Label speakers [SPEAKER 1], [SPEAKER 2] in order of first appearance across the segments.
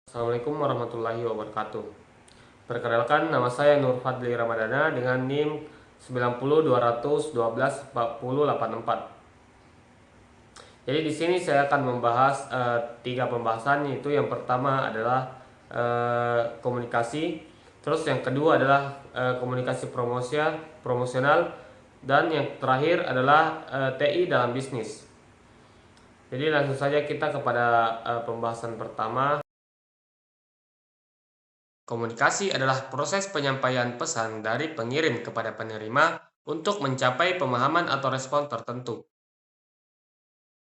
[SPEAKER 1] Assalamualaikum warahmatullahi wabarakatuh. Perkenalkan, nama saya Nur Fadli Ramadana dengan NIM 9021214084. Jadi di sini saya akan membahas tiga pembahasan, yaitu yang pertama adalah komunikasi, terus yang kedua adalah komunikasi promosional, dan yang terakhir adalah TI dalam bisnis. Jadi langsung saja kita kepada pembahasan pertama. Komunikasi adalah proses penyampaian pesan dari pengirim kepada penerima untuk mencapai pemahaman atau respon tertentu.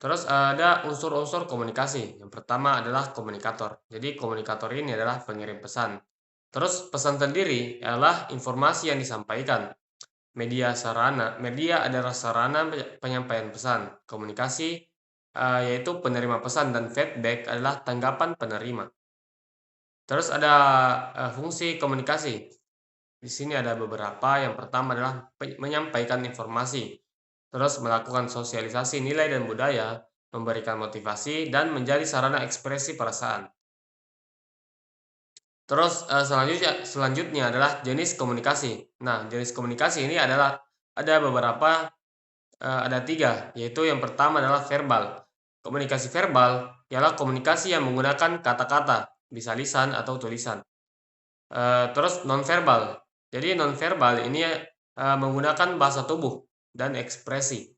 [SPEAKER 1] Terus ada unsur-unsur komunikasi. Yang pertama adalah komunikator. Jadi komunikator ini adalah pengirim pesan. Terus pesan sendiri adalah informasi yang disampaikan. Media adalah sarana penyampaian pesan. Komunikasi yaitu penerima pesan, dan feedback adalah tanggapan penerima. Terus ada fungsi komunikasi. Di sini ada beberapa. Yang pertama adalah menyampaikan informasi, terus melakukan sosialisasi nilai dan budaya, memberikan motivasi, dan menjadi sarana ekspresi perasaan. Terus selanjutnya adalah jenis komunikasi. Nah, jenis komunikasi ini adalah ada beberapa, ada tiga, yaitu yang pertama adalah verbal. Komunikasi verbal ialah komunikasi yang menggunakan kata-kata, bisa lisan atau tulisan. Terus nonverbal. Jadi nonverbal ini menggunakan bahasa tubuh dan ekspresi.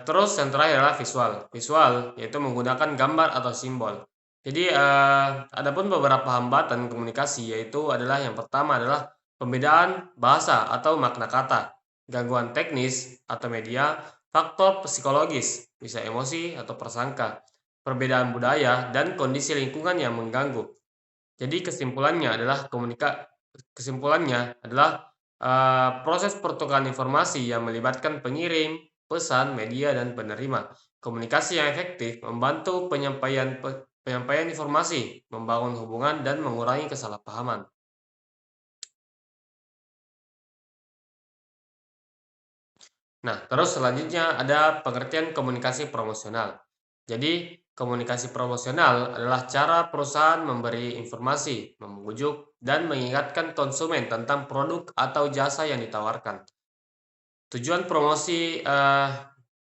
[SPEAKER 1] Terus yang terakhir adalah visual. Visual yaitu menggunakan gambar atau simbol. Jadi adapun beberapa hambatan komunikasi, yaitu adalah yang pertama adalah pembedaan bahasa atau makna kata, gangguan teknis atau media, faktor psikologis, bisa emosi atau prasangka, perbedaan budaya, dan kondisi lingkungan yang mengganggu. Jadi kesimpulannya adalah proses pertukaran informasi yang melibatkan pengirim, pesan, media, dan penerima. Komunikasi yang efektif membantu penyampaian informasi, membangun hubungan, dan mengurangi kesalahpahaman. Nah, terus selanjutnya ada pengertian komunikasi promosional. Jadi, komunikasi promosional adalah cara perusahaan memberi informasi, membujuk, dan mengingatkan konsumen tentang produk atau jasa yang ditawarkan. Tujuan promosi,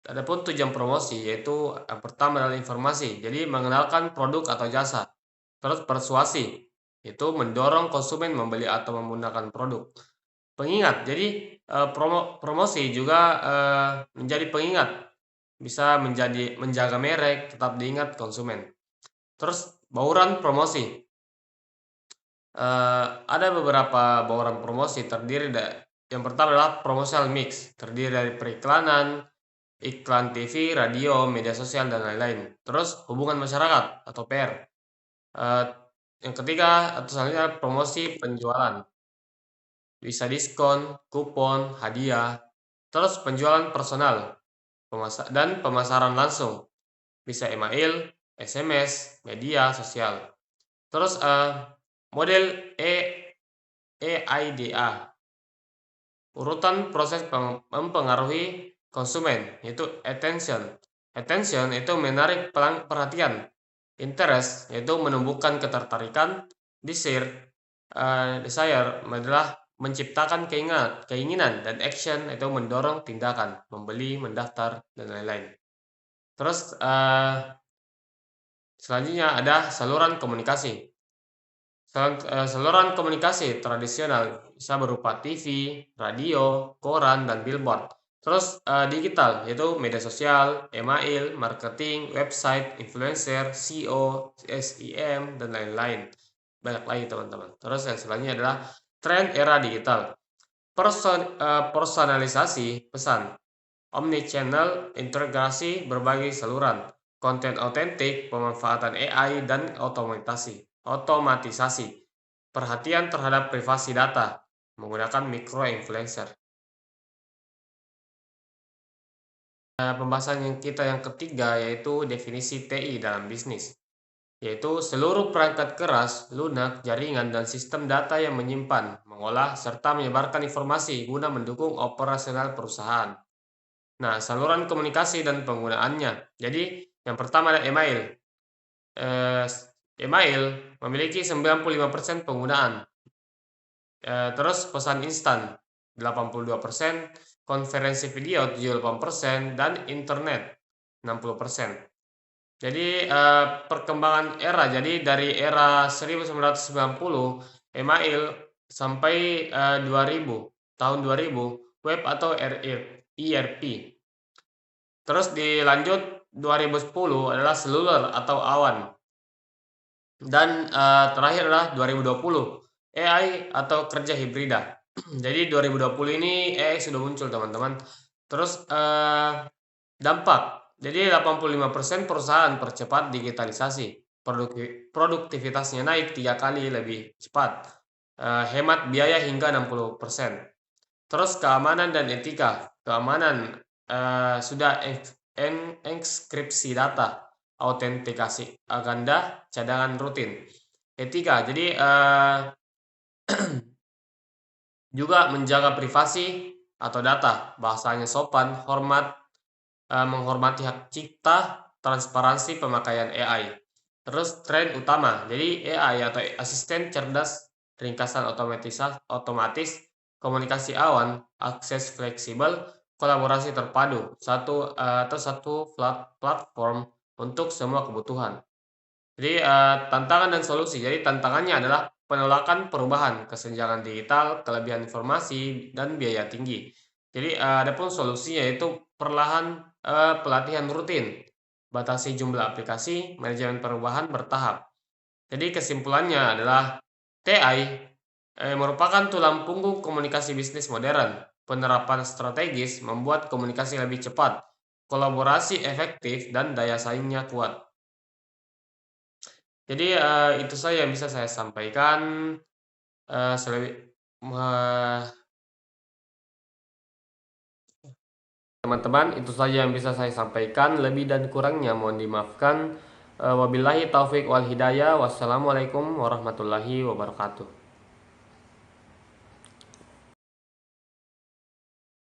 [SPEAKER 1] adapun tujuan promosi yaitu yang pertama adalah informasi, jadi mengenalkan produk atau jasa. Terus persuasi, itu mendorong konsumen membeli atau menggunakan produk. Pengingat, jadi promosi juga menjadi pengingat, bisa menjaga merek tetap diingat konsumen. Terus bauran promosi, ada beberapa bauran promosi yang pertama adalah promotional mix, terdiri dari periklanan, iklan TV, radio, media sosial, dan lain-lain. Terus hubungan masyarakat atau PR. Yang ketiga atau selanjutnya promosi penjualan, bisa diskon, kupon, hadiah. Terus penjualan personal dan pemasaran langsung, bisa email, SMS, media sosial. Terus model EIDA, urutan proses mempengaruhi konsumen, yaitu attention. Attention itu menarik perhatian. Interest yaitu menumbuhkan ketertarikan. Desire adalah menciptakan keinginan, dan action itu mendorong tindakan, membeli, mendaftar, dan lain-lain. Terus selanjutnya ada saluran komunikasi. Saluran komunikasi tradisional bisa berupa TV, radio, koran, dan billboard. Terus digital yaitu media sosial, email, marketing, website, influencer, SEO, SEM, dan lain-lain. Banyak lagi teman-teman. Terus yang selanjutnya adalah tren era digital. Personalisasi pesan, omnichannel, integrasi berbagai saluran, konten otentik, pemanfaatan AI, dan otomatisasi, perhatian terhadap privasi data, menggunakan micro-influencer. Pembahasan kita yang ketiga yaitu definisi TI dalam bisnis, yaitu seluruh perangkat keras, lunak, jaringan, dan sistem data yang menyimpan, mengolah, serta menyebarkan informasi guna mendukung operasional perusahaan. Nah, saluran komunikasi dan penggunaannya. Jadi, yang pertama ada email. Email memiliki 95% penggunaan. Terus pesan instan 82%, konferensi video 78%, dan internet 60%. Jadi perkembangan era, jadi dari era 1990 email sampai 2000, tahun 2000 web atau ERP. Terus dilanjut 2010 adalah seluler atau awan. Dan terakhir adalah 2020 AI atau kerja hibrida. Jadi 2020 ini AI sudah muncul teman-teman. Terus dampak. Jadi 85% perusahaan percepat digitalisasi. Produktivitasnya naik 3 kali lebih cepat. Hemat biaya hingga 60%. Terus keamanan dan etika. Keamanan sudah enkripsi data, autentikasi ganda, cadangan rutin. Etika, jadi juga menjaga privasi atau data, bahasanya sopan, hormat, menghormati hak cipta, transparansi pemakaian AI. Terus tren utama, jadi AI atau asisten cerdas, ringkasan otomatis, komunikasi awan, akses fleksibel, kolaborasi terpadu, satu platform untuk semua kebutuhan. Jadi tantangan dan solusi. Jadi tantangannya adalah penolakan perubahan, kesenjangan digital, kelebihan informasi, dan biaya tinggi. Jadi adapun solusinya yaitu perlahan pelatihan rutin, batasi jumlah aplikasi, manajemen perubahan bertahap. Jadi kesimpulannya adalah TI merupakan tulang punggung komunikasi bisnis modern. Penerapan strategis membuat komunikasi lebih cepat, kolaborasi efektif, dan daya saingnya kuat. Jadi itu saja yang bisa saya sampaikan. Teman-teman, itu saja yang bisa saya sampaikan. Lebih dan kurangnya mohon dimaafkan. Wabillahi taufik wal hidayah. Wassalamualaikum warahmatullahi wabarakatuh.